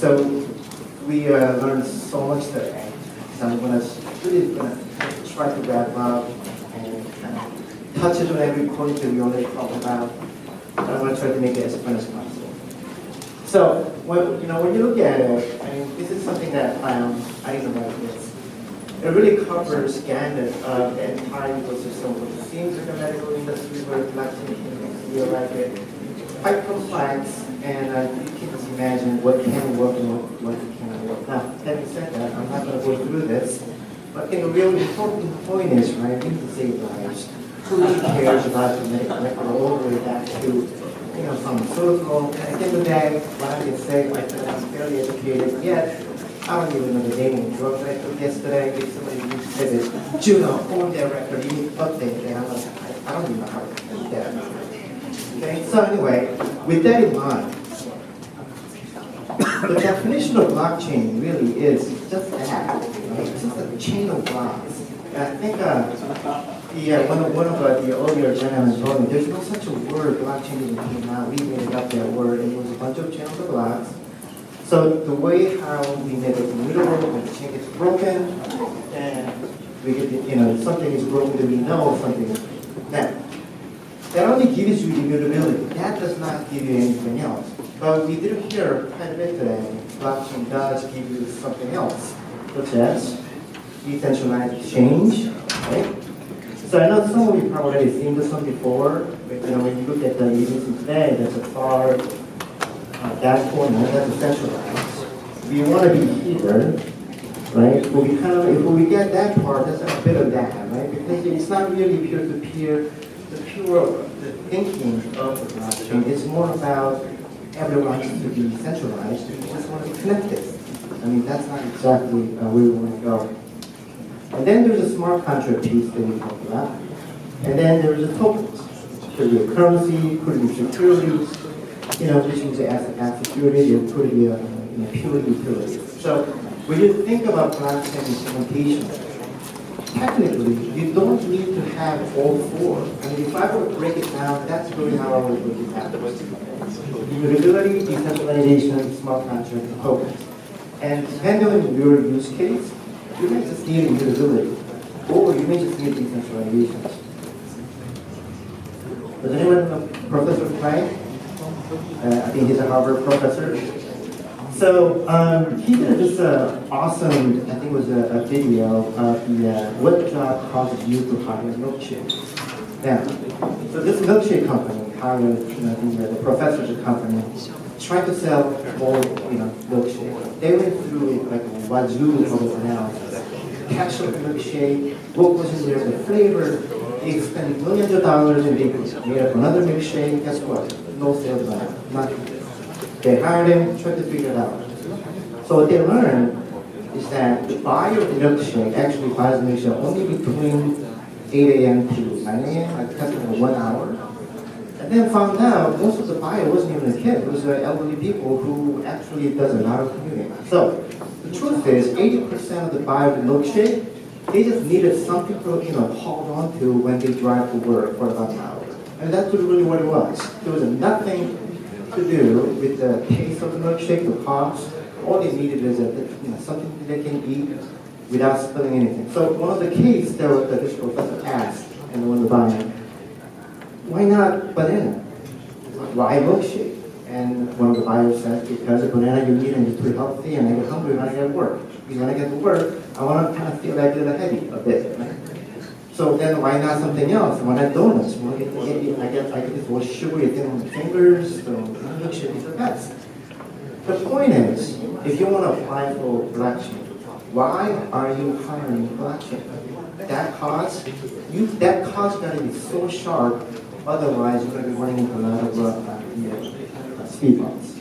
So we learned so much today. So I'm really gonna try to wrap up and kind of touch it on every point that we already talked about. But I'm gonna try to make it as fun as possible. So when you look at it, I mean, this is something that I didn't know about this. It really covers gamut of the entire ecosystem, which seems like a medical industry where blockchain can feel like it. Quite complex, and you can just imagine what can work and what cannot work. Now, having said that, I'm not going to go through this, but I think a real important point is, right, we need to save lives. Who really cares about the medical record all the way back to, pharmaceutical? At the end of the day, when I can say I feel I'm fairly educated, yet I don't even know the name of the drug that I took yesterday. If somebody said it, Joonho, on their record, you need to update it. I'm like, I don't even know how to do that. Okay, so anyway, with that in mind, the definition of blockchain really is just that, right? It's just a chain of blocks. And I think one of the earlier gentlemen told me there's no such a word, blockchain even came out. We made up that word, and it was a bunch of chains of blocks. So the way how we make it immutable, when the chain gets broken, and we get something is broken, that we know something is now. That only gives you immutability. That does not give you anything else. But we did hear quite a bit today. Blockchain does give you something else, such as decentralized exchange, right? So I know some of you probably already seen this one before. But, when you look at the using today, there's a far dashboard, that's decentralized. We want to be here, right? But if we get that part, that's a bit of that, right? Because it's not really peer-to-peer. The thinking of the blockchain is more about everyone to be centralized. We just want to be connected. I mean, that's not exactly where we want to go. And then there's a smart contract piece that we talked about. And then there's a tokens. Could be a currency, could be securities, which means asset security, or could be a pure utility. So when you think about blockchain implementation, technically, you don't need to have all four. I mean, if I were to break it down, that's really how I would break it down. Immutability, decentralization, smart contract, and tokens. And depending on your use case, you may just need immutability, or you may just need decentralization. Does anyone know Professor Frank? I think he's a Harvard professor. So he did this awesome, I think it was a video of what job causes you to hire a milkshake. Now, so this milkshake company hired the professor's company, trying to sell more milkshake. They went through like a wazoo of analysis. Capsule milkshake, what was in there, the flavor. They spent millions of dollars and they made up another milkshake. Guess what? No sales value, nothing. They hired him, tried to figure it out. So what they learned is that the buyer of the milkshake actually buys the milkshake only between 8 a.m. to 9 a.m., like tested for 1 hour. And then found out most of the buyer wasn't even a kid. It was elderly people who actually does a lot of commuting. So the truth is, 80% of the buyer of the milkshake, they just needed something to hold on to when they drive to work for about an hour. And that's really what it was. There was nothing to do with the taste of the milkshake, the cost. All they needed is something that they can eat without spilling anything. So one of the cases that this professor asked, and one of the buyer, why not banana? Why milkshake? And one of the buyers said, because a banana you eat and it's pretty healthy, and I get hungry when I get to work. Because when I get to work, I want to kind of feel like a little heavy a bit, right? So then why not something else? Why not donuts? I get this more sugary thing on the fingers, so milkshake is the best. The point is, if you want to apply for blockchain, why are you hiring blockchain? That cost got to be so sharp, otherwise you're going to be running into a lot of speed bumps.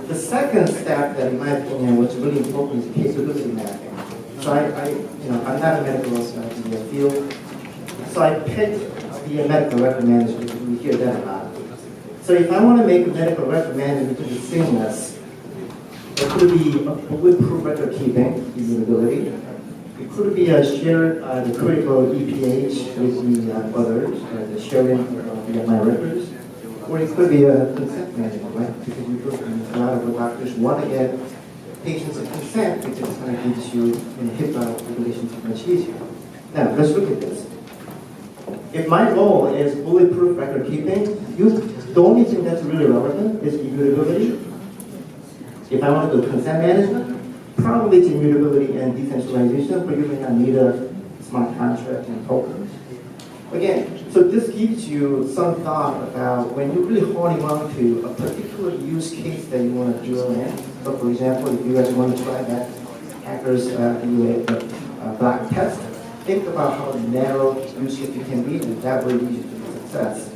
The second step that, in my opinion, what's really important is capability mapping. So I'm not a medical expert in the field, so I picked the medical record management because we hear that a lot. So if I want to make a medical record management to be seamless, it could be a bulletproof record keeping, immutability. It could be a shared, the critical EPH with the others, the sharing of my records. Or it could be a consent management, right? Because you look, a lot of doctors want to get patients' consent because it kind of gives you HIPAA regulations much easier. Now, let's look at this. If my goal is bulletproof record keeping, the only thing that's really relevant is immutability. If I want to do consent management, probably it's immutability and decentralization, but you may not need a smart contract and tokens. Again, so this gives you some thought about when you're really holding on to a particular use case that you want to drill in. So for example, if you guys want to try that hackers black test, think about how narrow use case it can be, and that will lead you to success.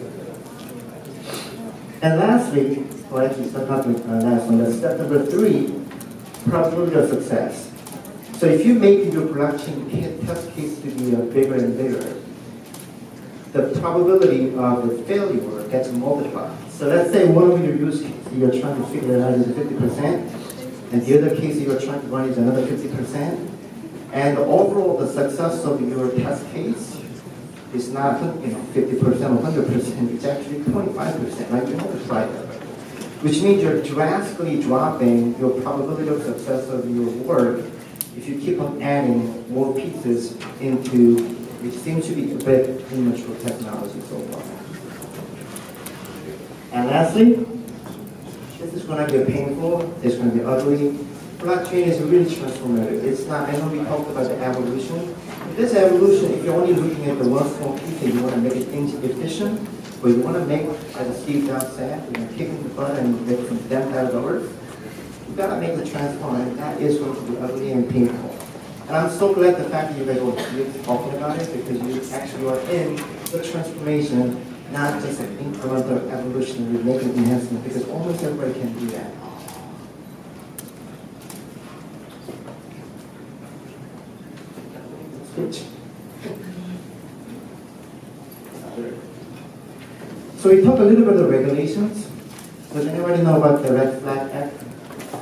And lastly, or actually it's not last one, that's step number 3, probability of success. So if you make your production test case to be bigger and bigger, the probability of the failure gets multiplied. So let's say one of your use cases you're trying to figure it out is 50%, and the other case you're trying to run is another 50%, and overall the success of your test case is not 50% or 100%, it's actually 25%, right? You multiply that. Which means you're drastically dropping your probability of success of your work if you keep on adding more pieces into, which seems to be a bit immature technology so far. And lastly, this is going to be painful, it's going to be ugly. Blockchain is really transformative. It's not, I know we talked about the evolution. This evolution, if you're only looking at the one small piece and you want to make it efficient, but you want to make, as Steve Jobs said, kicking the butt and make some dent out of the earth, you've got to make the transform, and that is going to be ugly and painful. And I'm so glad the fact that you guys were talking about it, because you actually are in the transformation, not just an incremental evolutionary making enhancement, because almost everybody can do that. Switch. So we talked a little bit of regulations. Does anybody know about the Red Flag Act?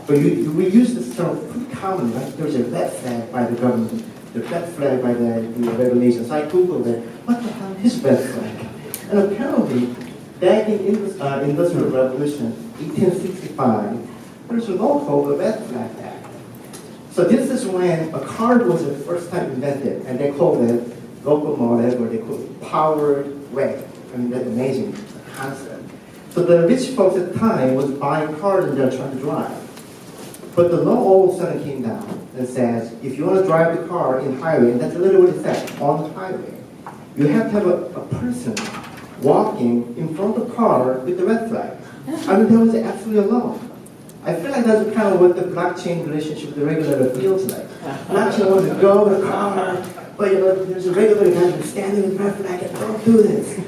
But we use this term pretty common, right? There's a red flag by the government, the red flag by the regulations. I Googled it. What the hell is red flag? And apparently, back in Industrial Revolution, 1865, there's a law called the Red Flag Act. So this is when a car was the first time invented, and they called it locomotive, or they called it powered wagon. I mean, that's amazing concept. So the rich folks at the time was buying cars and they're trying to drive. But the law all of a sudden came down and says, if you want to drive the car in highway, and that's literally what it said, on the highway, you have to have a person walking in front of the car with the red flag. I mean, that was absolutely a law. I feel like that's kind of what the blockchain relationship with the regulator feels like. Blockchain wants to go in the car, but there's a regulator guy who's standing with the red flag and don't do this.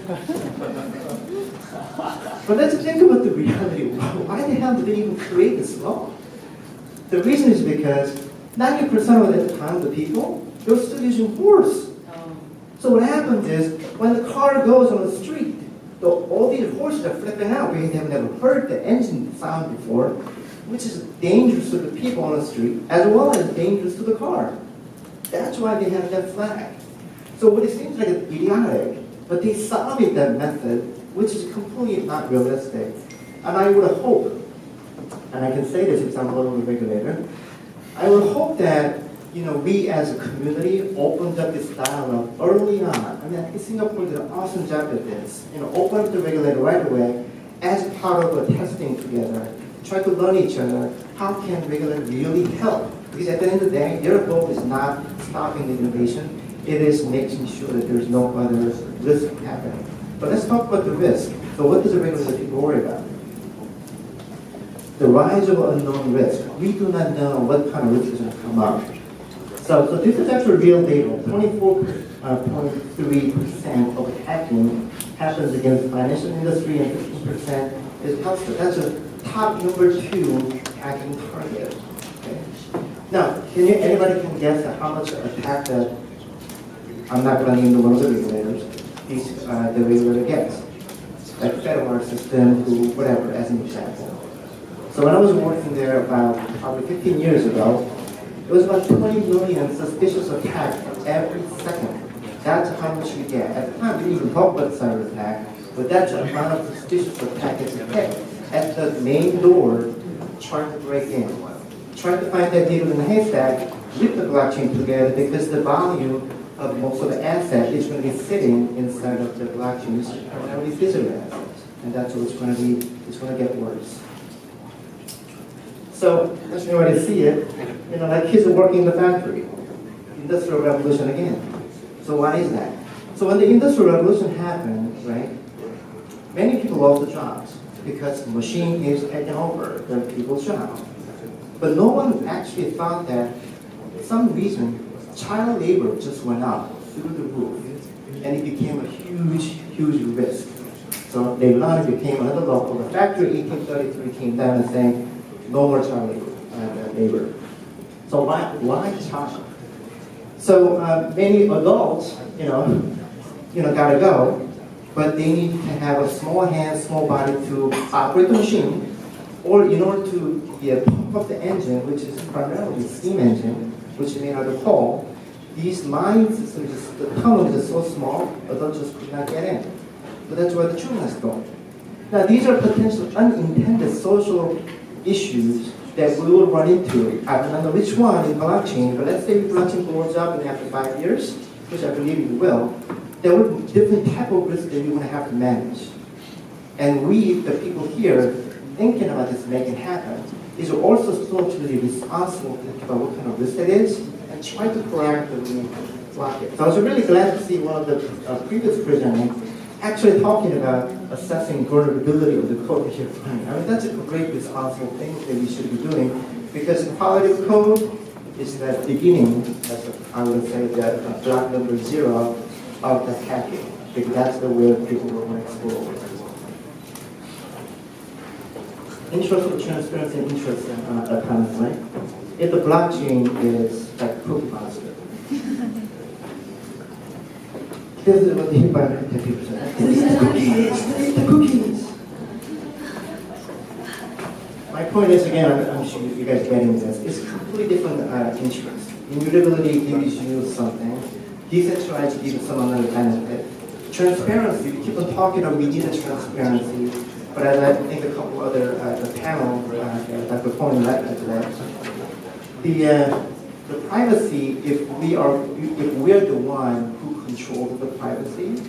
But let's think about the reality. Why the hell did they even create this law? The reason is because 90% of the time, the people, they're still using horse. So what happens is, when the car goes on the street, all these horses are flipping out because they have never heard the engine sound before, which is dangerous to the people on the street, as well as dangerous to the car. That's why they have that flag. So what it seems like it's idiotic, but they solved that method, which is completely not realistic. And I would hope, and I can say this because I'm a little regulator, I would hope that we as a community opened up this dialogue early on. I mean, I think Singapore did an awesome job at this. Open up the regulator right away as part of a testing together. Try to learn each other. How can regulators really help? Because at the end of the day, their goal is not stopping the innovation. It is making sure that there's no other risk happening. But let's talk about the risk. So what does the regulator people worry about? The rise of unknown risk. We do not know what kind of risk is going to come up. So this is actually real data. 24.3% of hacking happens against the financial industry, and 15% is healthcare. That's a top number 2 hacking target. Okay. Now, anybody can guess at how much attack that, I'm not going to name the one of the regulators, the regulator gets? Like federal system, whatever, as an example. So when I was working there about probably 15 years ago, it was about 20 million suspicious attacks every second. That's how much we get. At the time, we didn't even talk about cyber attack. But that's a amount of prestigious attack at the main door, trying to break in. Trying to find that needle in the haystack with the blockchain together, because the value of most of the asset is going to be sitting inside of the blockchain, which is primarily physical assets. And that's what's going to be, it's going to get worse. So, as you already see it, like kids are working in the factory. Industrial revolution again. So why is that? So when the Industrial Revolution happened, right, many people lost their jobs because the machine is taking over the people's jobs. But no one actually thought that for some reason child labor just went up through the roof, and it became a huge, huge risk. So later on it became another law called the Factory 1833 came down and saying no more child labor. So why child? So many adults, gotta go, but they need to have a small hand, small body to operate the machine, or in order to pump up the engine, which is primarily a steam engine, which is made out of coal. These mine systems, the tunnels are so small, adults just could not get in. So that's where the children is going. Now these are potential unintended social issues that we will run into. I don't know which one in blockchain, but let's say blockchain blows up in after 5 years, which I believe it will, there will be different type of risks that you're going to have to manage. And we, the people here, thinking about this making happen, is also socially responsible to think about what kind of risk it is and try to proactively block it. So I was really glad to see one of the previous presenters actually talking about assessing vulnerability of the code that you're running. I mean, that's a great responsible thing that we should be doing, because the quality of code is the beginning, I would say, that block number 0 of the hacking, because that's the way people will want to explore. Interest in transparency and interest in autonomy, right? If the blockchain is like proof positive. This is what the environmental people say. The cookies. My point is, again, I'm sure you guys are getting this, it's completely different interest. Immutability gives you something. Decentralization gives you some other benefit. Transparency, we keep on talking about we need a transparency, but as I think a couple other the panel that were pointing out to that, the privacy, if we're the one who controls the privacy,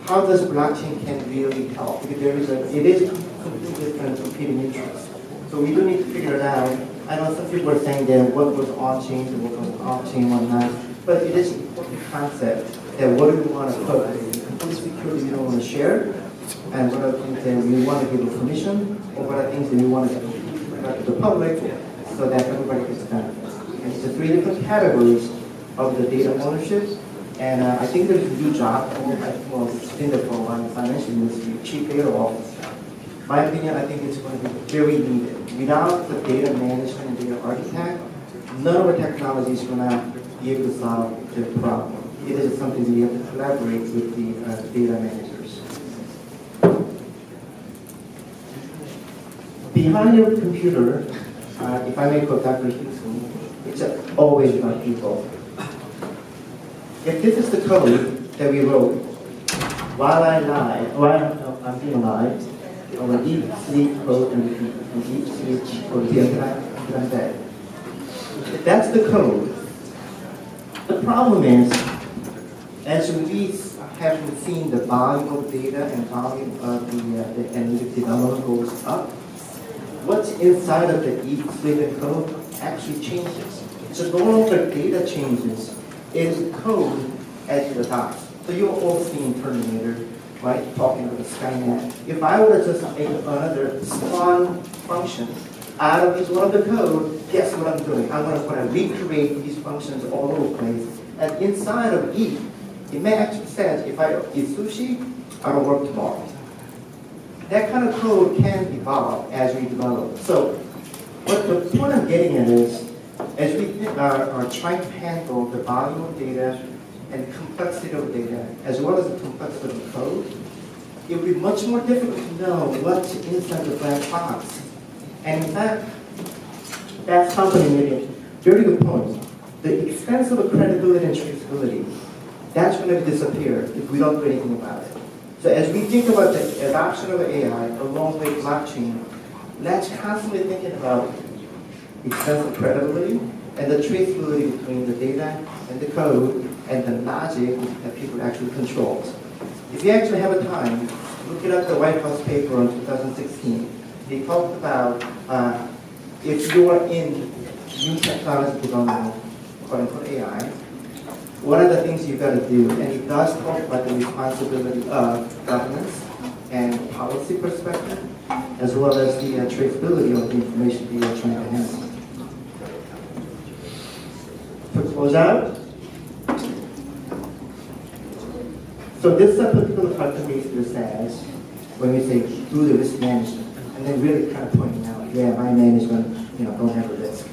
how does blockchain can really help? Because it is a completely different competing interest. So we do need to figure it out. I know some people are saying that what was on-chain and what was off-chain, what not, but it is an important concept that what do we want to put? Complete security we don't want to share, and what are things that we want to give permission, or what are things that we want to give to the public so that everybody gets benefit. And it's the 3 different categories of the data ownership. And I think there's a new job, well, it's been there for a while in the financial industry, chief data officer. My opinion, I think it's going to be very needed. Without the data management and data architect, none of our technology is going to be able to solve the problem. It is something that we have to collaborate with the data managers. Behind your computer, if I may quote Dr. Houston, it's always about people. If this is the code that we wrote while I'm being alive, I will eat, sleep, code, and repeat, and eat, sleep, code, and I'm dead. If that's the code, the problem is, as we have seen the volume of data and volume of the analytic development goes up, what's inside of the eat, sleep, and code actually changes. So no longer data changes, it is code at the dots. So you're all seeing Terminator, right? Talking about the Skynet. If I were to just make another spawn function out of this one of the code, guess what I'm doing? I'm going to recreate these functions all over the place. And inside of eat, it may actually say, if I eat sushi, I don't work tomorrow. That kind of code can evolve as we develop. So what the point I'm getting at is, as we are trying to handle the volume of data and complexity of data, as well as the complexity of the code, it would be much more difficult to know what's inside the black box. And in fact, that company made a very good point. The expense of credibility and traceability, that's going to disappear if we don't do anything about it. So as we think about the adoption of AI along with blockchain, let's constantly thinking about its sense of credibility and the traceability between the data and the code and the logic that people actually control. If you actually have a time, look at the White House paper in 2016. They talked about if you are in new technology development, according to AI, what are the things you've got to do? And it does talk about the responsibility of governance and policy perspective, as well as the traceability of the information that you're trying to handle. To close out, so this particular part to me says, when we say do the risk management, and then really kind of pointing out, yeah, my management, don't have a risk.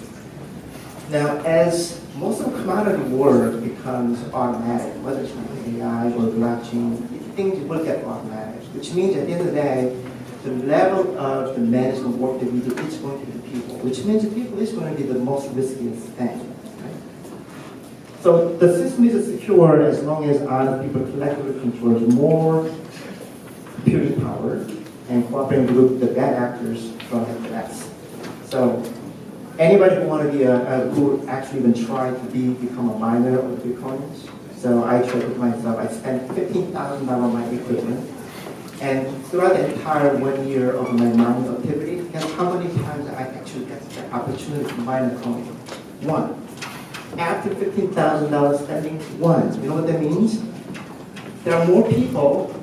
Now, as most of the commodity work becomes automatic, whether it's AI or blockchain, things will get automatic, which means at the end of the day, the level of the management work that we do is going to be the people, which means the people is going to be the most riskiest thing. So the system is secure as long as other people collectively control more computing power and cooperating with the bad actors from the threats. So anybody who want to be who actually even try to become a miner of the Bitcoins. So I tried with myself. I spent $15,000 on my equipment, and throughout the entire 1 year of my mining activity, guess how many times I actually get the opportunity to mine a coin? One. After $15,000 spending, once. You know what that means? There are more people,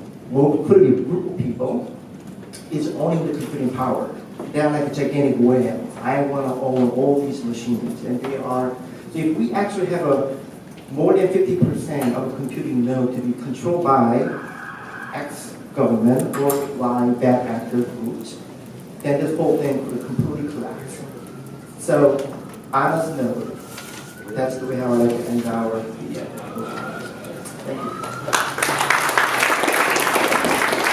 could be a group of people, is owning the computing power. They're like a gigantic whale. I want to own all these machines, and they are. So if we actually have more than 50% of a computing node to be controlled by X government or by bad actor groups, then this whole thing could completely collapse. So honest node. That's the way how I like to end our video. Thank you.